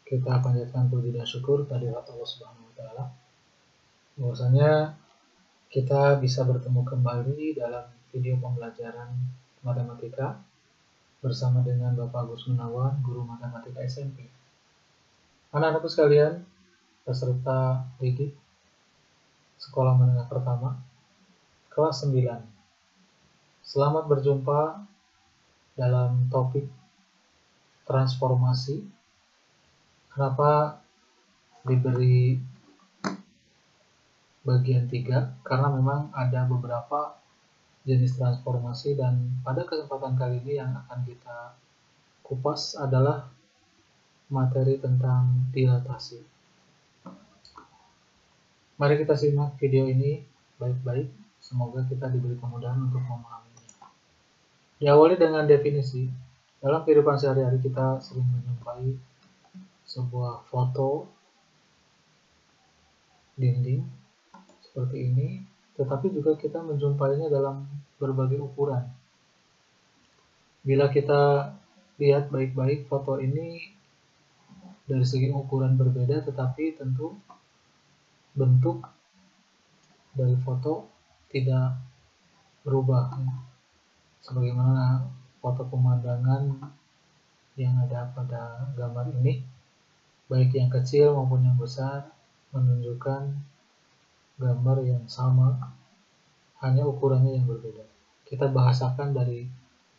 Kita panjatkan puji dan syukur kehadirat Allah Subhanahu wa taala. Bahwasanya kita bisa bertemu kembali dalam video pembelajaran matematika bersama dengan Bapak Agus Gunawan, guru matematika SMP. Anak-anakku sekalian, peserta didik Sekolah Menengah Pertama kelas 9. Selamat berjumpa dalam topik transformasi. Kenapa diberi bagian 3? Karena memang ada beberapa jenis transformasi, dan pada kesempatan kali ini yang akan kita kupas adalah materi tentang dilatasi. Mari kita simak video ini baik-baik, semoga kita diberi kemudahan untuk memahaminya. Diawali dengan definisi. Dalam kehidupan sehari-hari kita sering menjumpai sebuah foto dinding seperti ini, tetapi juga kita menjumpainya dalam berbagai ukuran. Bila kita lihat baik-baik foto ini dari segi ukuran berbeda, tetapi tentu bentuk dari foto tidak berubah, sebagaimana foto pemandangan yang ada pada gambar ini, baik yang kecil maupun yang besar, menunjukkan gambar yang sama, hanya ukurannya yang berbeda. Kita bahasakan dari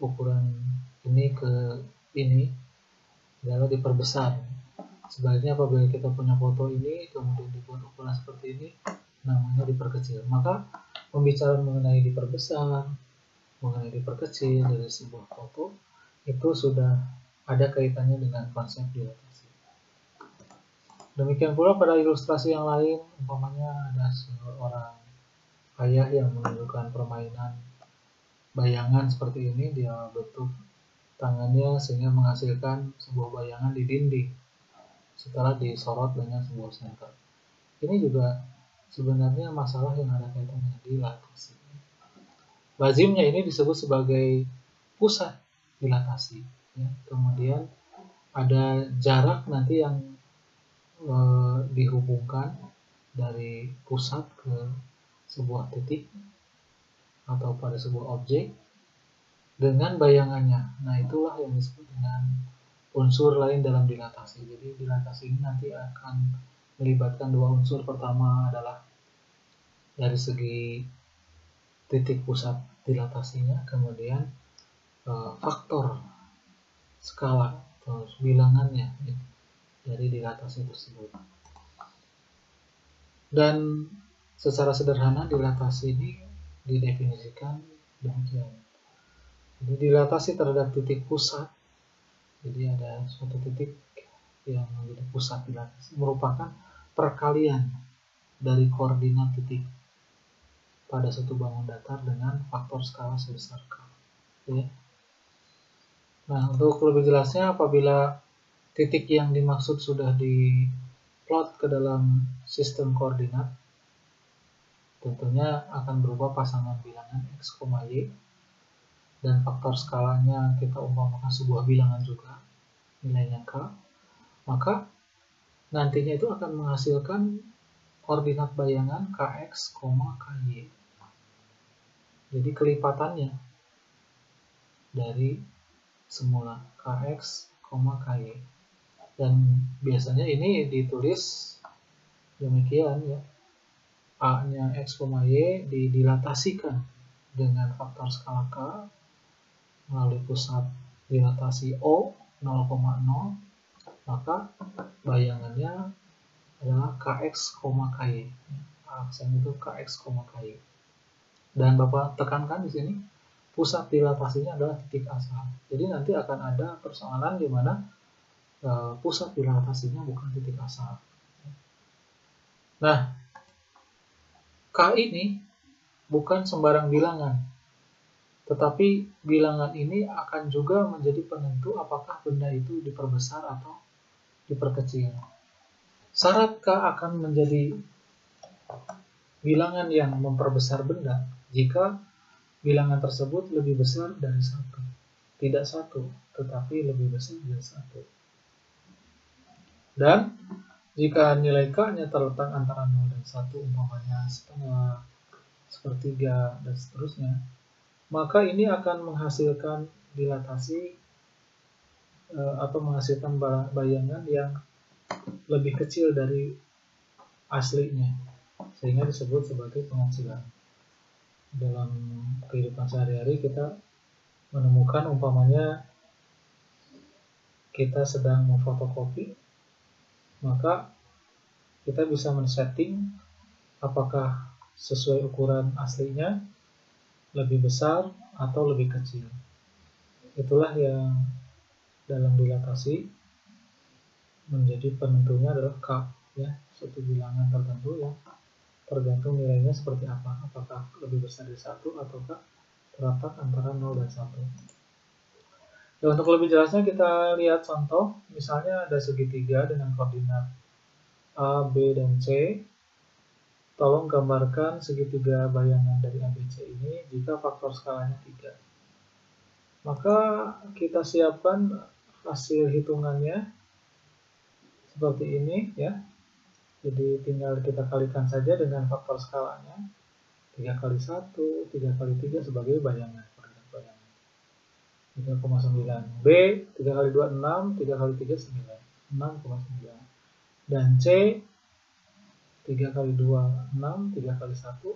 ukuran ini ke ini adalah diperbesar. Sebaliknya apabila kita punya foto ini kemudian dibuat ukuran seperti ini, namanya diperkecil. Maka pembicaraan mengenai diperbesar, mengenai diperkecil dari sebuah foto itu sudah ada kaitannya dengan konsep dilatasi. Demikian pula pada ilustrasi yang lain, umpamanya ada seorang ayah yang menunjukkan permainan bayangan seperti ini, dia bentuk tangannya sehingga menghasilkan sebuah bayangan di dinding setelah disorot dengan sebuah senter. Ini juga sebenarnya masalah yang ada kaitannya dengan dilatasi. Lazimnya ini disebut sebagai pusat dilatasi. Ya. Kemudian ada jarak nanti yang dihubungkan dari pusat ke sebuah titik atau pada sebuah objek dengan bayangannya. Nah, itulah yang disebut dengan unsur lain dalam dilatasi. Jadi dilatasi ini nanti akan melibatkan dua unsur. Pertama adalah dari segi titik pusat dilatasinya, kemudian faktor skala atau bilangannya dari dilatasi tersebut. Dan secara sederhana dilatasi ini didefinisikan demikian. Jadi dilatasi terhadap titik pusat, jadi ada suatu titik yang menjadi pusat dilatasi, merupakan perkalian dari koordinat titik pada suatu bangun datar dengan faktor skala sebesar K. Ya. Nah, untuk lebih jelasnya, apabila titik yang dimaksud sudah diplot ke dalam sistem koordinat, tentunya akan berubah pasangan bilangan X, Y, dan faktor skalanya kita umpamakan sebuah bilangan juga, nilainya K, maka nantinya itu akan menghasilkan koordinat bayangan Kx, Ky. Jadi kelipatannya dari semula Kx, Ky. Dan biasanya ini ditulis demikian ya. A-nya X, Y dilatasikan dengan faktor skala K melalui pusat dilatasi O 0,0, maka bayangannya adalah Kx, Ky. Aksen itu Kx, Ky. Dan Bapak tekankan di sini pusat dilatasinya adalah titik asal. Jadi nanti akan ada persoalan di mana pusat dilatasinya bukan titik asal. Nah, K ini bukan sembarang bilangan, tetapi bilangan ini akan juga menjadi penentu apakah benda itu diperbesar atau diperkecil. Syarat K akan menjadi bilangan yang memperbesar benda jika bilangan tersebut lebih besar dari 1. Tidak 1, tetapi lebih besar dari 1. Dan jika nilai K-nya terletak antara 0 dan 1, umpamanya setengah, sepertiga, dan seterusnya, maka ini akan menghasilkan dilatasi atau menghasilkan bayangan yang lebih kecil dari aslinya, sehingga disebut sebagai pengecilan. Dalam kehidupan sehari-hari kita menemukan umpamanya kita sedang memfotokopi, maka kita bisa men-setting apakah sesuai ukuran aslinya, lebih besar atau lebih kecil. Itulah yang dalam dilatasi menjadi penentunya adalah K, ya, suatu bilangan tertentu yang tergantung nilainya seperti apa, apakah lebih besar dari 1 ataukah terletak antara 0 dan 1. Ya, untuk lebih jelasnya kita lihat contoh, misalnya ada segitiga dengan koordinat A, B, dan C. Tolong gambarkan segitiga bayangan dari ABC ini jika faktor skalanya 3. Maka kita siapkan hasil hitungannya seperti ini, ya. Jadi tinggal kita kalikan saja dengan faktor skalanya. 3 kali 1, 3 kali 3 sebagai bayangan. 3,9. B, 3 kali 2, 6. 3 kali 3, 9. 6,9. Dan C, 3 kali 2, 6. 3 kali 1,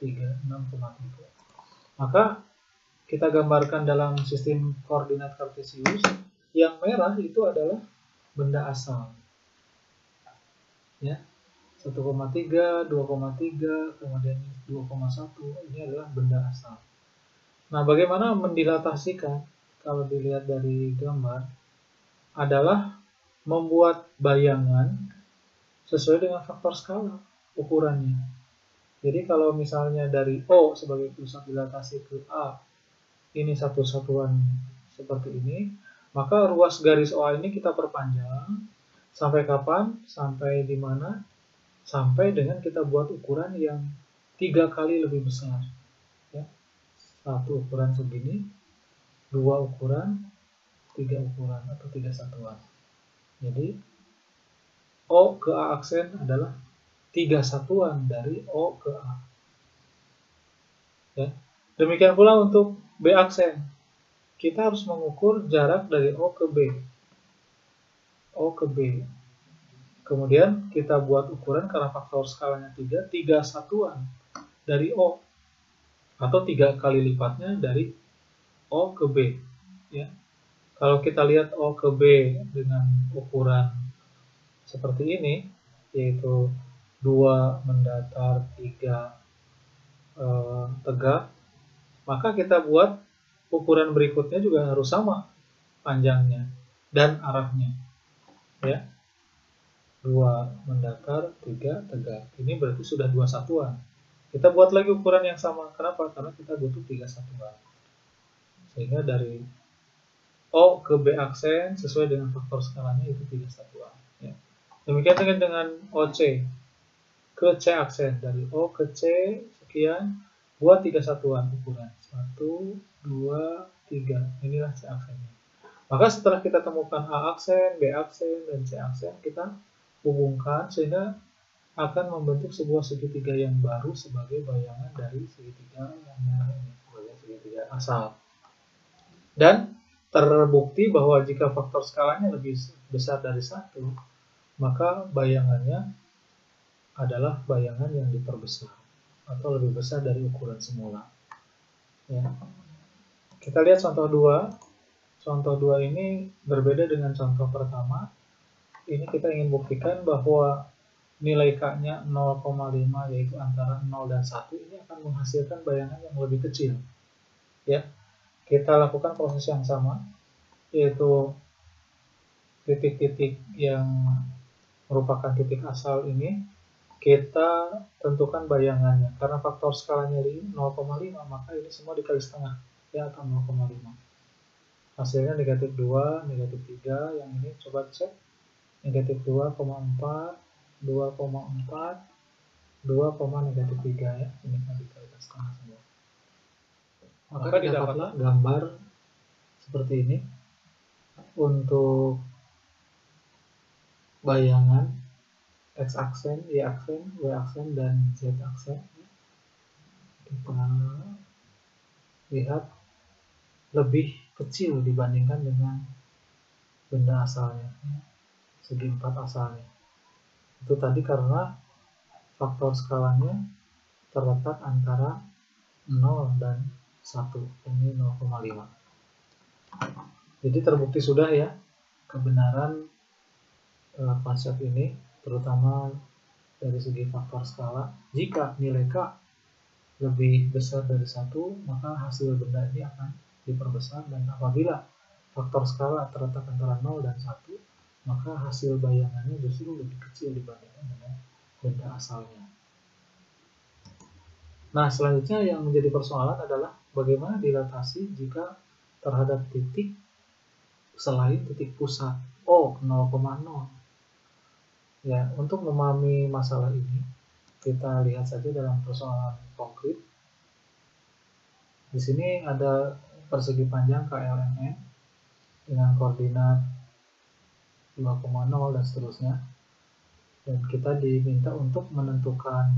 3. 6,3. Maka kita gambarkan dalam sistem koordinat kartesius. Yang merah itu adalah benda asal. Ya. 1,3, 2,3, kemudian 2,1, ini adalah benda asal. Nah, bagaimana mendilatasikan? Kalau dilihat dari gambar, adalah membuat bayangan sesuai dengan faktor skala ukurannya. Jadi kalau misalnya dari O sebagai pusat dilatasi ke A, ini satu satuan seperti ini, maka ruas garis OA ini kita perpanjang sampai kapan? Sampai di mana? Sampai dengan kita buat ukuran yang 3 kali lebih besar. Ya. 1 ukuran segini, 2 ukuran, 3 ukuran atau 3 satuan. Jadi O ke A aksen adalah 3 satuan dari O ke A. Ya. Demikian pula untuk B aksen. Kita harus mengukur jarak dari O ke B. O ke B. Kemudian kita buat ukuran karena faktor skalanya 3, 3 satuan dari O. Atau 3 kali lipatnya dari O ke B. Ya. Kalau kita lihat O ke B dengan ukuran seperti ini, yaitu 2 mendatar, 3 tegak, maka kita buat ukuran berikutnya juga harus sama panjangnya dan arahnya. Ya. 2 mendatar, 3 tegak. Ini berarti sudah 2 satuan. Kita buat lagi ukuran yang sama. Kenapa? Karena kita butuh 3 satuan. Sehingga dari O ke B aksen sesuai dengan faktor skalanya itu 3 satuan. Ya. Demikian dengan OC ke C aksen. Dari O ke C sekian, buat 3 satuan ukuran. 1, 2, 3. Inilah C aksennya. Maka setelah kita temukan A aksen, B aksen, dan C aksen, kita hubungkan sehingga akan membentuk sebuah segitiga yang baru sebagai bayangan dari segitiga yang merah ini, sebagai segitiga asal. Dan terbukti bahwa jika faktor skalanya lebih besar dari 1, maka bayangannya adalah bayangan yang diperbesar atau lebih besar dari ukuran semula. Ya. Kita lihat contoh 2. Contoh 2 ini berbeda dengan contoh pertama. Ini kita ingin buktikan bahwa nilai K-nya 0,5, yaitu antara 0 dan 1, ini akan menghasilkan bayangan yang lebih kecil. Ya, kita lakukan proses yang sama, yaitu titik-titik yang merupakan titik asal ini, kita tentukan bayangannya. Karena faktor skalanya 0,5, maka ini semua dikali setengah, ya, atau 0,5. Hasilnya negatif 2, negatif 3, yang ini coba cek. Negatif 2,4, 2,4, 2, negatif 3, ya. Ini kan dikalikan setengah semua. Maka didapatlah gambar seperti ini untuk bayangan X aksen, Y aksen, W aksen, dan Z aksen. Kita lihat lebih kecil dibandingkan dengan benda asalnya, segi 4 asalnya. Itu tadi karena faktor skalanya terletak antara 0 dan 1, ini 0,5. Jadi terbukti sudah ya kebenaran konsep ini, terutama dari segi faktor skala. Jika nilai K lebih besar dari 1, maka hasil benda ini akan diperbesar, dan apabila faktor skala terletak antara 0 dan 1, maka hasil bayangannya justru lebih kecil dibandingkan dengan benda asalnya. Nah, selanjutnya yang menjadi persoalan adalah bagaimana dilatasi jika terhadap titik selain titik pusat O 0,0. Ya, untuk memahami masalah ini, kita lihat saja dalam persoalan konkret. Di sini ada persegi panjang KLMN dengan koordinat 2,0 dan seterusnya. Dan kita diminta untuk menentukan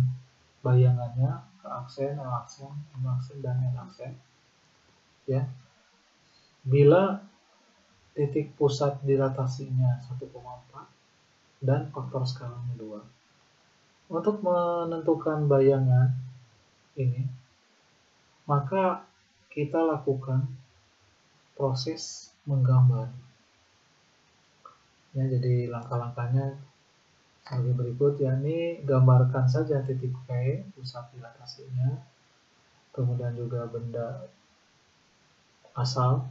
bayangannya ke aksen, L aksen, M aksen, dan N aksen. Ya. Bila titik pusat dilatasinya 1,4 dan faktor skalanya 2. Untuk menentukan bayangan ini, maka kita lakukan proses menggambar. Ya, jadi langkah-langkahnya sebagai berikut, yakni gambarkan saja titik P, pusat dilatasinya, kemudian juga benda asal,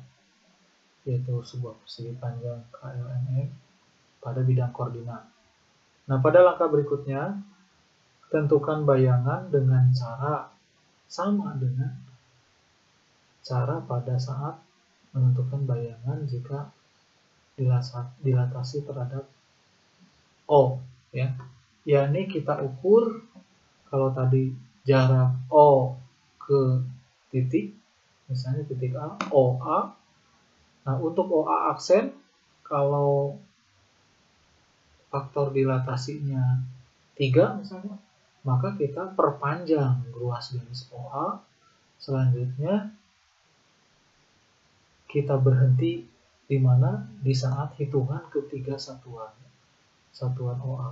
yaitu sebuah persegi panjang KLMN pada bidang koordinat. Nah, pada langkah berikutnya, tentukan bayangan dengan cara sama dengan cara pada saat menentukan bayangan jika dilatasi terhadap O, ya. Yakni kita ukur, kalau tadi jarak O ke titik, misalnya titik A, OA. Nah, untuk OA aksen, kalau faktor dilatasinya 3 misalnya, maka kita perpanjang ruas garis OA. Selanjutnya kita berhenti di mana? Di saat hitungan ketiga satuan OA.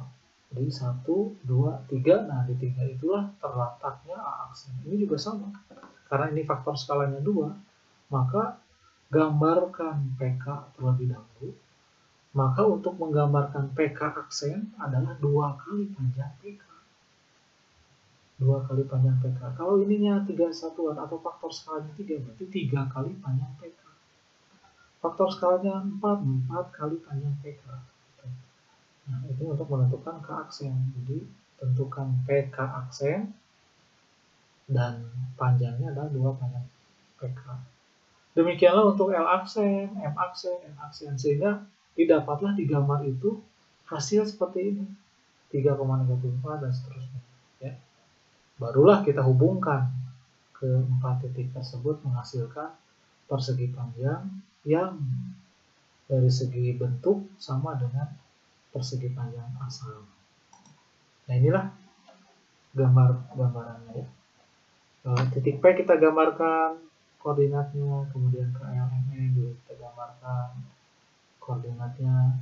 Jadi 1, 2, 3. Nah, di 3 itulah terletaknya A aksen. Ini juga sama. Karena ini faktor skalanya 2, maka gambarkan PK terlebih dahulu. Maka untuk menggambarkan PK aksen adalah 2 kali panjang PK. 2 kali panjang PK. Kalau ininya 3 satuan atau faktor skalanya 3, berarti 3 kali panjang PK. Faktor skalanya 4 kali panjang PK. Nah, itu untuk menentukan K aksen. Jadi, tentukan PK aksen dan panjangnya adalah 2 panjang PK. Demikianlah untuk L aksen, M aksen, N aksen, sehingga didapatlah di gambar itu hasil seperti ini, 3,4 dan seterusnya. Ya. Barulah kita hubungkan ke 4 titik tersebut menghasilkan persegi panjang yang dari segi bentuk sama dengan persegi panjang asal. Nah, inilah gambarannya ya. Titik P kita gambarkan koordinatnya, kemudian ke LMN juga kita gambarkan koordinatnya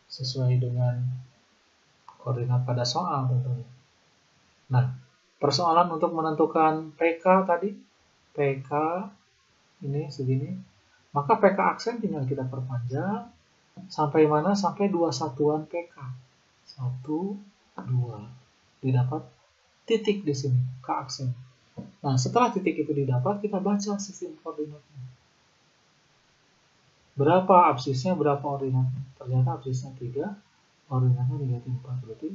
sesuai dengan koordinat pada soal tentunya. Nah, persoalan untuk menentukan PK tadi, PK ini segini, maka PK aksen tinggal kita perpanjang sampai mana? Sampai 2 satuan PK. 1, 2. Didapat titik di sini, K aksen. Nah, setelah titik itu didapat, kita baca sistem koordinatnya. Berapa absisnya, berapa ordinatnya? Ternyata absisnya 3, ordinatnya negatif 4, berarti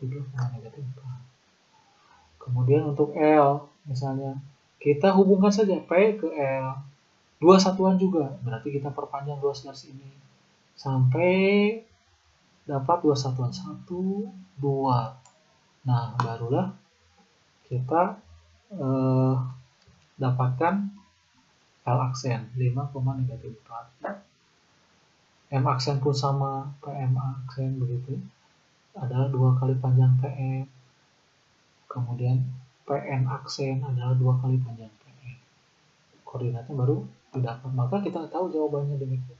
3, negatif 4. Kemudian untuk L, misalnya, kita hubungkan saja P ke L. 2 satuan juga, berarti kita perpanjang ruas garis ini sampai dapat 2 satuan, 1, 2. Nah, barulah kita dapatkan L aksen 5, negatif 4. M aksen pun sama, PM aksen begitu. Adalah 2 kali panjang PM. Kemudian PN aksen adalah 2 kali panjang PM. Koordinatnya baru didapat. Maka kita tahu jawabannya demikian.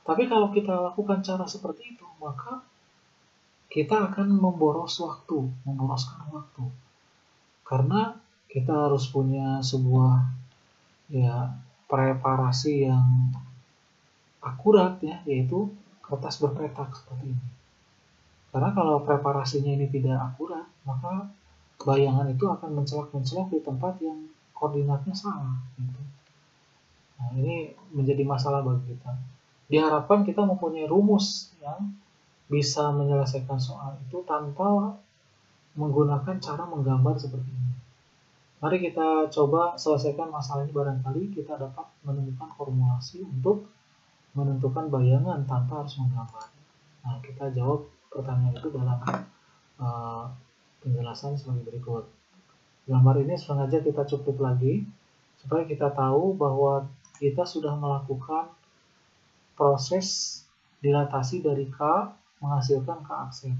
Tapi kalau kita lakukan cara seperti itu, maka kita akan memboroskan waktu. Karena kita harus punya sebuah preparasi yang akurat ya, yaitu kertas berpetak seperti ini. Karena kalau preparasinya ini tidak akurat, maka bayangan itu akan mencelak-mencelok di tempat yang koordinatnya salah. Gitu. Nah, ini menjadi masalah bagi kita. Diharapkan kita mempunyai rumus yang bisa menyelesaikan soal itu tanpa menggunakan cara menggambar seperti ini. Mari kita coba selesaikan masalah ini, barangkali kita dapat menemukan formulasi untuk menentukan bayangan tanpa harus menggambar. Nah, kita jawab pertanyaan itu dalam penjelasan sebagai berikut. Gambar ini sengaja kita cuplik lagi supaya kita tahu bahwa kita sudah melakukan proses dilatasi dari K menghasilkan K aksen.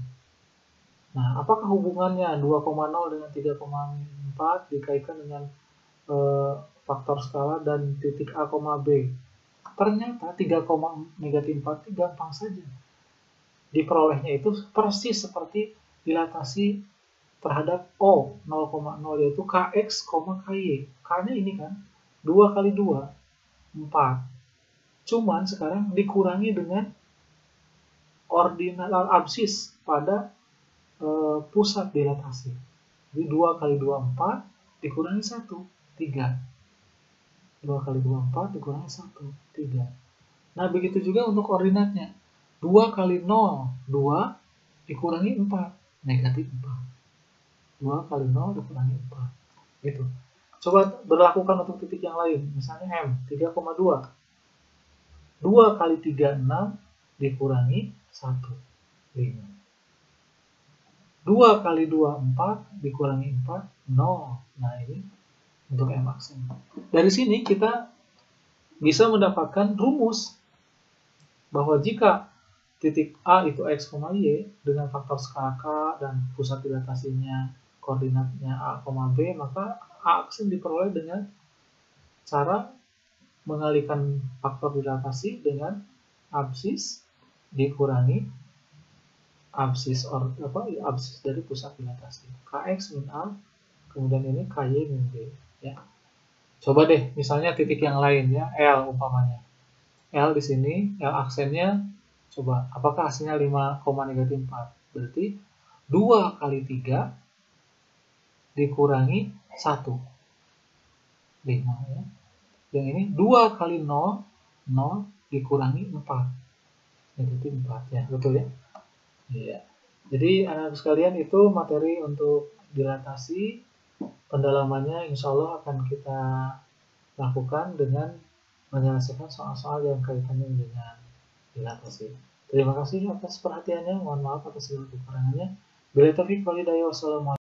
Nah, apakah hubungannya 2,0 dengan 3,4 dikaitkan dengan faktor skala dan titik A, B? Ternyata 3,-4 gampang saja. Diperolehnya itu persis seperti dilatasi terhadap O 0,0 yaitu Kx, Ky. K-nya ini kan 2 kali 2, 4. Cuman sekarang dikurangi dengan ordinal absis pada pusat dilatasi. Jadi 2 kali 2, 4 dikurangi 1, 3. 2 kali 2, 4 dikurangi 1, 3. Nah, begitu juga untuk ordinatnya. 2 kali 0, 2 dikurangi 4, negatif 4. 2 kali 0 dikurangi 4. Gitu. Coba berlakukan untuk titik yang lain. Misalnya M, 3,2. 2 kali 3, 6 dikurangi 1, 5. 2 kali 2, 4 dikurangi 4, 0. Nah, ini untuk M aksen. Dari sini kita bisa mendapatkan rumus bahwa jika titik A itu X, Y dengan faktor skala K dan pusat dilatasinya koordinatnya A, B, maka A aksen diperoleh dengan cara mengalihkan faktor dilatasi dengan absis dikurangi absis dari pusat dilatasi. Kx min A, kemudian ini Ky min B. Ya. Coba deh, misalnya titik yang lain ya, L umpamanya. L di sini, L aksennya, coba, apakah hasilnya 5,-4? Berarti 2 kali 3 dikurangi 1. 5 ya. Yang ini 2 kali 0, 0 dikurangi 4. Negatif 4 ya, betul ya? Iya. Jadi anak-anak sekalian itu materi untuk dilatasi, pendalamannya insya Allah akan kita lakukan dengan menyelesaikan soal-soal yang kaitannya dengan dilatasi. Terima kasih atas perhatiannya, mohon maaf atas segala kekurangannya. Bila taufiq wal hidayah, wassalamualaikum.